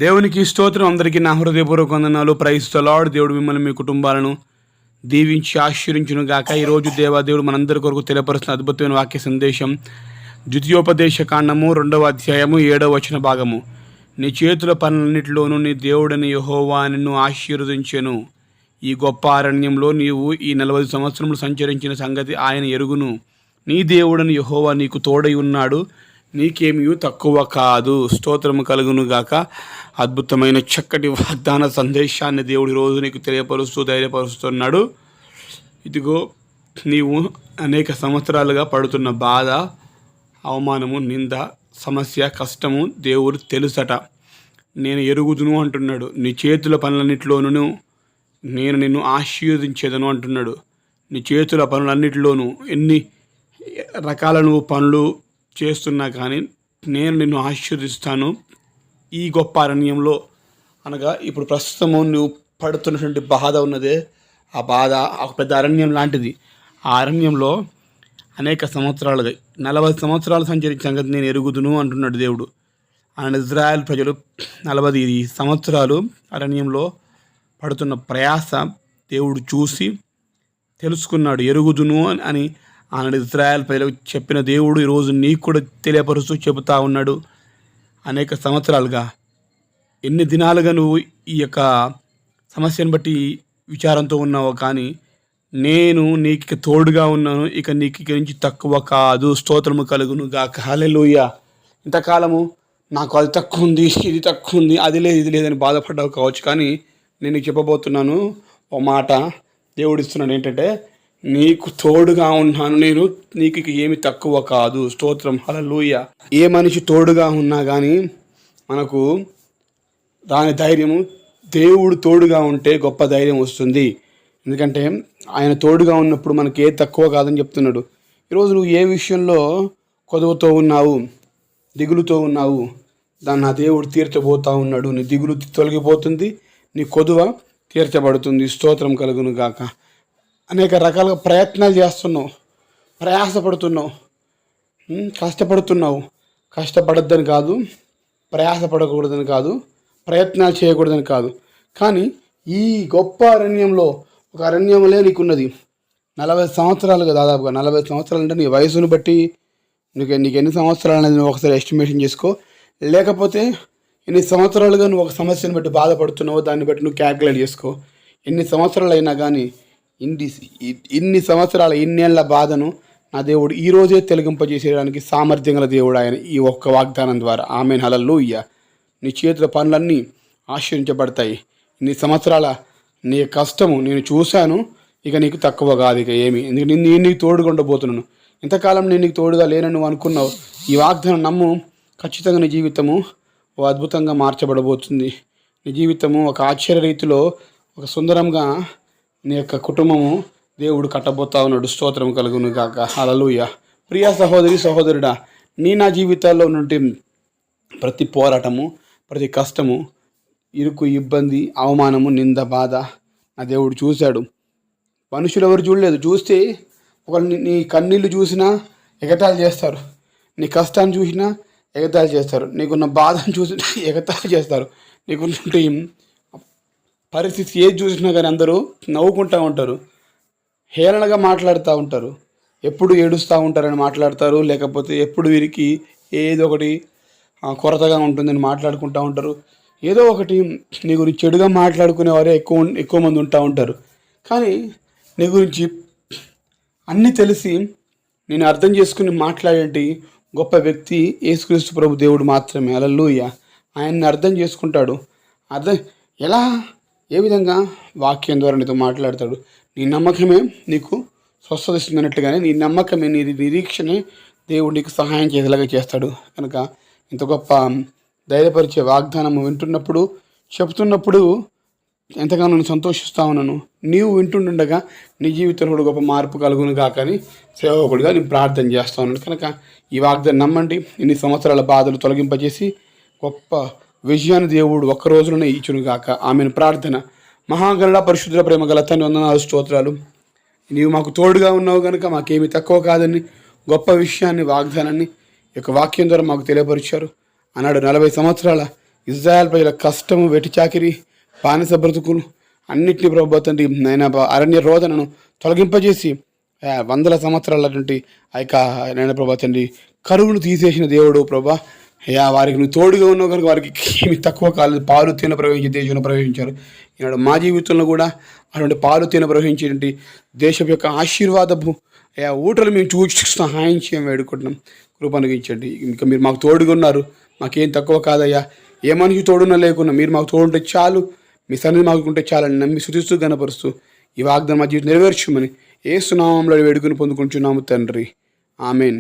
దేవునికి స్తోత్రం. అందరికీ నా హృదయపూర్వక వందనాలు. Praise the lord. దేవుడు మిమ్మల్ని మీ కుటుంబాలను దీవించి ఆశీర్వించును గాక. ఈరోజు దేవుడు మనందరి కొరకు తెలియపరుస్తున్న అద్భుతమైన వాక్య సందేశం ద్వితీయోపదేశ కాండము 2వ అధ్యాయము 7వ వచన భాగము. నీ చేతుల పనులన్నిటిలోనూ నీ దేవుడని యెహోవా నిన్ను ఆశీర్వదించెను. ఈ గొప్ప అరణ్యంలో నీవు ఈ 40 సంవత్సరములు సంచరించిన సంగతి ఆయన ఎరుగును. నీ దేవుడని యెహోవా నీకు తోడై ఉన్నాడు, నీకేమీ తక్కువ కాదు. స్తోత్రము కలుగును గాక. అద్భుతమైన చక్కటి వాగ్దాన సందేశాన్ని దేవుడు రోజు నీకు తెలియపరుస్తూ ధైర్యపరుస్తున్నాడు. ఇదిగో నీవు అనేక సంవత్సరాలుగా పడుతున్న బాధ, అవమానము, నింద, సమస్య, కష్టము దేవుడు తెలుసట. నేను ఎరుగుదును అంటున్నాడు. నీ చేతుల పనులన్నిటిలోనూ నేను నిన్ను ఆశీర్వదించేదను అంటున్నాడు. నీ చేతుల పనులన్నిటిలోనూ ఎన్ని రకాల నువ్వు పనులు చేస్తున్నా కానీ నేను నిన్ను ఆశీర్వదిస్తాను. ఈ గొప్ప అరణ్యంలో అనగా ఇప్పుడు ప్రస్తుతము నువ్వు పడుతున్నటువంటి బాధ ఉన్నదే, ఆ బాధ ఒక పెద్ద అరణ్యం లాంటిది. ఆ అరణ్యంలో అనేక సంవత్సరాలుగా 40 సంవత్సరాలు సంచరించిన సంగతి నేను ఎరుగుదును అంటున్నాడు దేవుడు. ఆయన ఇజ్రాయెల్ ప్రజలు 40 సంవత్సరాలు అరణ్యంలో పడుతున్న ప్రయాస దేవుడు చూసి తెలుసుకున్నాడు. ఎరుగుదును అని ఆయన ఇజ్రాయెల్ ప్రజలకు చెప్పిన దేవుడు ఈరోజు నీకు కూడా తెలియపరుస్తూ చెబుతా ఉన్నాడు. అనేక సంవత్సరాలుగా ఎన్ని దినాలుగా నువ్వు ఈ యొక్క సమస్యను బట్టి విచారంతో ఉన్నావో, కానీ నేను నీకు తోడుగా ఉన్నాను, ఇక నీకు ఇక నుంచి తక్కువ కాదు. స్తోత్రము కలుగును గాక. హల్లెలూయా. ఇంతకాలము నాకు అది తక్కువ ఉంది, ఇది తక్కువ ఉంది, అది లేదు, ఇది లేదని బాధపడ్డావు కావచ్చు, కానీ నేను చెప్పబోతున్నాను ఓ మాట. దేవుడు ఇస్తున్నాడు ఏంటంటే, నీకు తోడుగా ఉన్నాను నేను, నీకు ఇక ఏమి తక్కువ కాదు. స్తోత్రం. హల్లెలూయా. ఏ మనిషి తోడుగా ఉన్నా కానీ మనకు దాని ధైర్యము, దేవుడు తోడుగా ఉంటే గొప్ప ధైర్యం వస్తుంది. ఎందుకంటే ఆయన తోడుగా ఉన్నప్పుడు మనకి ఏ తక్కువ కాదని చెప్తున్నాడు. ఈరోజు నువ్వు ఏ విషయంలో కొదవతో ఉన్నావు, దిగులుతో ఉన్నావు, దాన్ని నా దేవుడు తీర్చబోతా ఉన్నాడు. నీ దిగులు తొలగిపోతుంది, నీ కొదువ తీర్చబడుతుంది. స్తోత్రం కలుగును గాక. అనేక రకాలుగా ప్రయత్నాలు చేస్తున్నావు, ప్రయాసపడుతున్నావు, కష్టపడుతున్నావు. కష్టపడద్దని కాదు, ప్రయాసపడకూడదని కాదు, ప్రయత్నాలు చేయకూడదని కాదు, కానీ ఈ గొప్ప అరణ్యంలో ఒక అరణ్యంలో నీకున్నది 40 సంవత్సరాలుగా, దాదాపుగా 40 సంవత్సరాలు. అంటే నీ వయసును బట్టి నీకు ఎన్ని సంవత్సరాలు అనేది నువ్వు ఒకసారి ఎస్టిమేషన్ చేసుకో. లేకపోతే ఎన్ని సంవత్సరాలుగా నువ్వు ఒక సమస్యను బట్టి బాధపడుతున్నావో దాన్ని బట్టి నువ్వు క్యాల్కులేట్ చేసుకో. ఎన్ని సంవత్సరాలు అయినా కానీ ఇన్ని సంవత్సరాల ఇన్నేళ్ల బాధను నా దేవుడు ఈరోజే తొలగింపజేసేయడానికి సామర్థ్యం గల దేవుడు ఆయన, ఈ ఒక్క వాగ్దానం ద్వారా. ఆమేన్. హల్లెలూయా. నీ చేతుల పనులన్నీ ఆశీర్వించబడతాయి. ఇన్ని సంవత్సరాల నీ కష్టము నేను చూశాను, ఇక నీకు తక్కువ కాదు ఇక ఏమి. ఎందుకంటే నేను నీకు తోడుగా ఉండబోతున్నాను. ఇంతకాలం నేను నీకు తోడుగా లేనని నువ్వు అనుకున్నావు. ఈ వాగ్దానం నమ్ము, ఖచ్చితంగా నీ జీవితము ఓ అద్భుతంగా మార్చబడబోతుంది. నీ జీవితము ఒక ఆశ్చర్య రీతిలో, ఒక సుందరంగా నీ యొక్క కుటుంబము దేవుడు కట్టబోతా ఉన్నాడు. స్తోత్రం కలుగును గాక. హల్లెలూయా. ప్రియ సహోదరి సహోదరుడా, నా జీవితాల్లో నుండి ప్రతి పోరాటము, ప్రతి కష్టము, ఇరుకు, ఇబ్బంది, అవమానము, నింద, బాధ నా దేవుడు చూశాడు. మనుషులు ఎవరు చూడలేదు. చూస్తే ఒకళ్ళు నీ కన్నీళ్ళు చూసినా ఎగతాళి చేస్తారు, నీ కష్టాన్ని చూసినా ఎగతాళి చేస్తారు, నీకున్న బాధను చూసినా ఎగతాళి చేస్తారు, నీకున్న పరిస్థితి ఏది చూసినా కానీ అందరూ నవ్వుకుంటూ ఉంటారు, హేళనగా మాట్లాడుతూ ఉంటారు, ఎప్పుడు ఏడుస్తూ ఉంటారని మాట్లాడతారు, లేకపోతే ఎప్పుడు వీరికి ఏదో ఒకటి కొరతగా ఉంటుందని మాట్లాడుకుంటూ ఉంటారు. ఏదో ఒకటి నీ గురించి చెడుగా మాట్లాడుకునేవారే ఎక్కువ మంది ఉంటూ ఉంటారు. కానీ నీ గురించి అన్నీ తెలిసి నేను అర్థం చేసుకుని మాట్లాడేటి గొప్ప వ్యక్తి యేసుక్రీస్తు ప్రభు దేవుడు మాత్రమే. హల్లెలూయా. ఆయన్ని అర్థం చేసుకుంటాడు. ఎలా, ఏ విధంగా? వాక్యం ద్వారా నీతో మాట్లాడతాడు. నీ నమ్మకమే నీకు స్వస్థత ఇస్తుందన్నట్లుగానే నీ నమ్మకమే, నీ నిరీక్షనే దేవుడు నీకు సహాయం చేసేలాగా చేస్తాడు. కనుక ఇంత గొప్ప ధైర్యపరిచే వాగ్దానం వింటున్నప్పుడు, చెప్తున్నప్పుడు ఎంతగానో నేను సంతోషిస్తూ ఉన్నాను. నీవు వింటుండగా నీ జీవితంలో కూడా గొప్ప మార్పు కలుగును కాకని సేవకుడిగా నేను ప్రార్థన చేస్తూ ఉన్నాను. కనుక ఈ వాగ్దానం నమ్మండి. ఇన్ని సంవత్సరాల బాధలు తొలగింపజేసి గొప్ప విజయాన్ని దేవుడు ఒక్క రోజులోనే ఇచ్చును గాక. ఆమెను ప్రార్థన. మహాగణ పరిశుద్ధ ప్రేమ గల తండ్రి, వందనాలు, స్తోత్రాలు. నీవు మాకు తోడుగా ఉన్నావు కనుక మాకేమీ తక్కువ కాదని గొప్ప విషయాన్ని, వాగ్దానాన్ని ఈ యొక్క వాక్యం ద్వారా మాకు తెలియపరిచారు. ఆనాడు 40 సంవత్సరాల ఇజ్రాయెల్ ప్రజల కష్టము, వెటి చాకిరి, బానిస బ్రతుకులు అన్నిటినీ ప్రభా తండ్రి నాయన అరణ్య రోదనను తొలగింపజేసి వందల సంవత్సరాలటువంటి ఆ యొక్క నాయన ప్రభా తండ్రి కరువును తీసేసిన దేవుడు ప్రభా. అయ్యా వారికి నువ్వు తోడుగా ఉన్నావు కనుక వారికి ఏమి తక్కువ కాలేదు. పాలు తేనె ప్రవహించి దేశంలో ప్రవేశించారు. ఈనాడు మా జీవితంలో కూడా అటువంటి పాలు తేనె ప్రవహించేటువంటి దేశం యొక్క ఆశీర్వాదపు అయ్యా ఊటలు మేము చూసి సహాయం చేయడం వేడుకుంటున్నాం. కృప అనుగించండి. ఇంకా మీరు మాకు తోడుగా ఉన్నారు, మాకేం తక్కువ కాదయ్యా. ఏ మనిషి తోడున్నా లేకున్నా మీరు మాకు తోడుంటే చాలు, మీ సన్నిధి మాకు ఉంటే చాలని నమ్మి స్తుతిస్తూ గణపరుస్తూ ఈ వాగ్దానం మా జీవితం నెరవేర్చుమని యేసు నామములో వేడుకొని పొందుకుంటున్నాము తండ్రి. ఆమెన్.